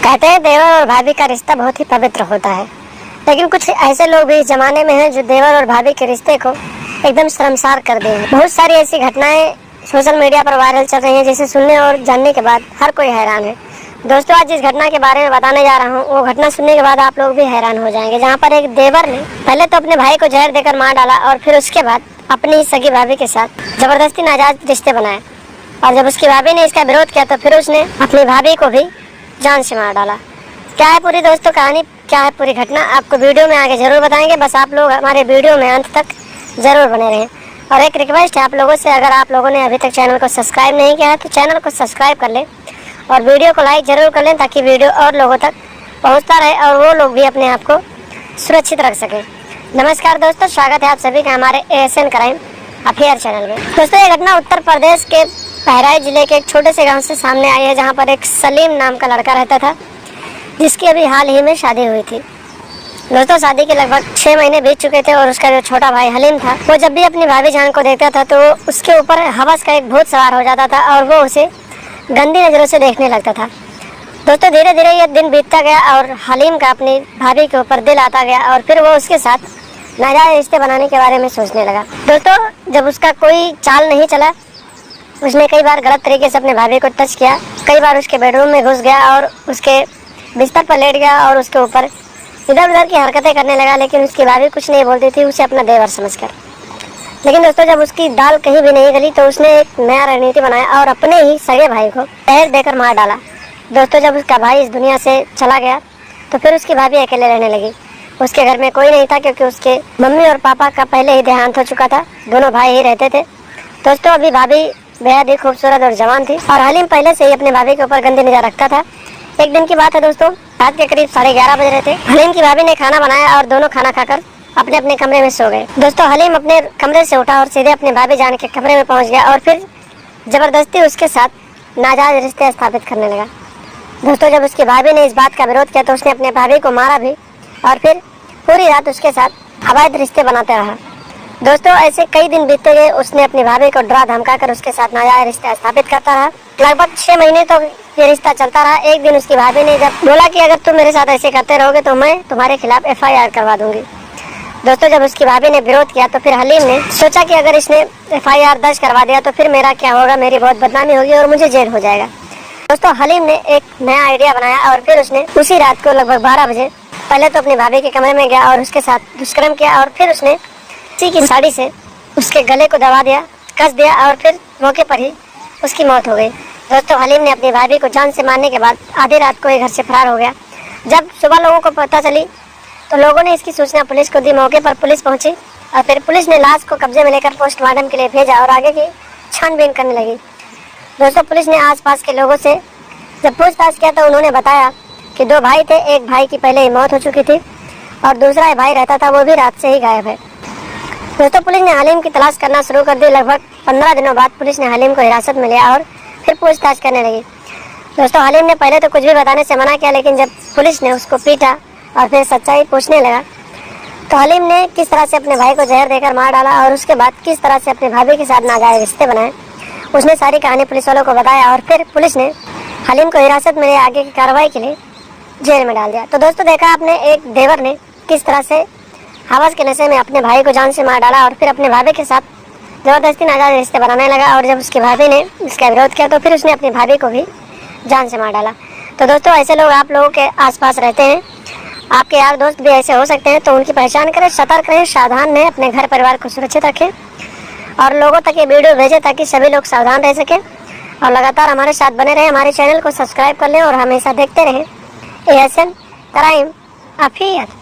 कहते हैं देवर और भाभी का रिश्ता बहुत ही पवित्र होता है, लेकिन कुछ ऐसे लोग भी इस जमाने में हैं जो देवर और भाभी के रिश्ते को एकदम शर्मसार कर दें। बहुत सारी ऐसी घटनाएं सोशल मीडिया पर वायरल चल रही हैं, जिसे सुनने और जानने के बाद हर कोई हैरान है। दोस्तों, आज जिस घटना के बारे में बताने जा रहा हूँ वो घटना सुनने के बाद आप लोग भी हैरान हो जाएंगे। जहाँ पर एक देवर ने पहले तो अपने भाई को जहर देकर मार डाला और फिर उसके बाद अपनी ही सगी भाभी के साथ जबरदस्ती नाजायज रिश्ते बनाए। और जब उसकी भाभी ने इसका विरोध किया तो फिर उसने अपनी भाभी को भी जान से मार डाला। क्या है पूरी दोस्तों कहानी, क्या है पूरी घटना, आपको वीडियो में आगे जरूर बताएंगे। बस आप लोग हमारे वीडियो में अंत तक जरूर बने रहें। और एक रिक्वेस्ट है आप लोगों से, अगर आप लोगों ने अभी तक चैनल को सब्सक्राइब नहीं किया है तो चैनल को सब्सक्राइब कर लें और वीडियो को लाइक जरूर कर लें, ताकि वीडियो और लोगों तक पहुंचता रहे और वो लोग भी अपने आप को सुरक्षित रख सकें। नमस्कार दोस्तों, स्वागत है आप सभी का हमारे ASN क्राइम अफेयर चैनल में। दोस्तों, ये घटना उत्तर प्रदेश के बहराइच जिले के एक छोटे से गांव से सामने आई है, जहां पर एक सलीम नाम का लड़का रहता था, जिसकी अभी हाल ही में शादी हुई थी। दोस्तों, शादी के लगभग 6 महीने बीत चुके थे और उसका जो छोटा भाई हलीम था, वो जब भी अपनी भाभी जान को देखता था तो उसके ऊपर हवस का एक भूत सवार हो जाता था और वो उसे गंदी नज़रों से देखने लगता था। दोस्तों, धीरे धीरे ये दिन बीतता गया और हलीम का अपनी भाभी के ऊपर दिल आता गया और फिर वो उसके साथ नाजायज रिश्ते बनाने के बारे में सोचने लगा। दोस्तों, जब उसका कोई चाल नहीं चला, उसने कई बार गलत तरीके से अपने भाभी को टच किया, कई बार उसके बेडरूम में घुस गया और उसके बिस्तर पर लेट गया और उसके ऊपर इधर उधर की हरकतें करने लगा। लेकिन उसकी भाभी कुछ नहीं बोलती थी, उसे अपना देवर समझकर। लेकिन दोस्तों, जब उसकी दाल कहीं भी नहीं गली तो उसने एक नया रणनीति बनाया और अपने ही सगे भाई को जहर देकर मार डाला। दोस्तों, जब उसका भाई इस दुनिया से चला गया तो फिर उसकी भाभी अकेले रहने लगी। उसके घर में कोई नहीं था, क्योंकि उसके मम्मी और पापा का पहले ही देहांत हो चुका था। दोनों भाई ही रहते थे। दोस्तों, अभी भाभी बेहद ही खूबसूरत और जवान थी और हलीम पहले से ही अपने भाभी के ऊपर गंदी निगाह रखता था। एक दिन की बात है दोस्तों, रात के करीब 11:30 बज रहे थे। हलीम की भाभी ने खाना बनाया और दोनों खाना खाकर अपने अपने कमरे में सो गए। दोस्तों, हलीम अपने कमरे से उठा और सीधे अपने भाभी जान के कमरे में पहुंच गया और फिर जबरदस्ती उसके साथ नाजायज रिश्ते स्थापित करने लगा। दोस्तों, जब उसकी भाभी ने इस बात का विरोध किया तो उसने अपने भाभी को मारा भी और फिर पूरी रात उसके साथ अवैध रिश्ते बनाते रहा। दोस्तों, ऐसे कई दिन बीतते गए। उसने अपनी भाभी को डरा धमका कर उसके साथ नाजायज रिश्ता स्थापित करता रहा। लगभग 6 महीने तो ये रिश्ता चलता रहा। एक दिन उसकी भाभी ने जब बोला कि अगर तुम मेरे साथ ऐसे करते रहोगे तो मैं तुम्हारे खिलाफ FIR करवा दूंगी। दोस्तों, जब उसकी भाभी ने विरोध किया तो फिर हलीम ने सोचा कि अगर इसने FIR दर्ज करवा दिया तो फिर मेरा क्या होगा, मेरी बहुत बदनामी होगी और मुझे जेल हो जाएगा। दोस्तों, हलीम ने एक नया आइडिया बनाया और फिर उसने उसी रात को लगभग 12 बजे पहले तो अपनी भाभी के कमरे में गया और उसके साथ दुष्कर्म किया और फिर उसने उसी की साड़ी से उसके गले को दबा दिया, कस दिया और फिर मौके पर ही उसकी मौत हो गई। दोस्तों, हलीम ने अपनी भाभी को जान से मारने के बाद आधी रात को घर से फरार हो गया। जब सुबह लोगों को पता चली तो लोगों ने इसकी सूचना पुलिस को दी। मौके पर पुलिस पहुंची और फिर पुलिस ने लाश को कब्जे में लेकर पोस्टमार्टम के लिए भेजा और आगे की छानबीन करने लगी। दोस्तों, पुलिस ने आसपास के लोगों से जब पूछताछ किया तो उन्होंने बताया कि 2 भाई थे। एक भाई की पहले ही मौत हो चुकी थी और दूसरा भाई रहता था, वो भी रात से ही गायब है। दोस्तों, पुलिस ने हलीम की तलाश करना शुरू कर दी। लगभग 15 दिनों बाद पुलिस ने हलीम को हिरासत में लिया और फिर पूछताछ करने लगी। दोस्तों, हलीम ने पहले तो कुछ भी बताने से मना किया, लेकिन जब पुलिस ने उसको पीटा और फिर सच्चाई पूछने लगा तो हलीम ने किस तरह से अपने भाई को जहर देकर मार डाला और उसके बाद किस तरह से अपने भाभी के साथ नाजायज रिश्ते बनाए, उसने सारी कहानी पुलिस वालों को बताया और फिर पुलिस ने हलीम को हिरासत में लिए आगे की कार्रवाई के लिए जेल में डाल दिया। तो दोस्तों, देखा आपने एक देवर ने किस तरह से हवस के नशे में अपने भाई को जान से मार डाला और फिर अपने भाभी के साथ जबरदस्ती नाजायज रिश्ते बनाने लगा और जब उसकी भाभी ने इसका विरोध किया तो फिर उसने अपनी भाभी को भी जान से मार डाला। तो दोस्तों, ऐसे लोग आप लोगों के आसपास रहते हैं, आपके यार दोस्त भी ऐसे हो सकते हैं, तो उनकी पहचान करें, सतर्क रहें, सावधान रहें, अपने घर परिवार को सुरक्षित रखें और लोगों तक ये वीडियो भेजें ताकि सभी लोग सावधान रह सकें और लगातार हमारे साथ बने रहें। हमारे चैनल को सब्सक्राइब कर लें और हमेशा देखते रहें ASN क्राइम अफेयर।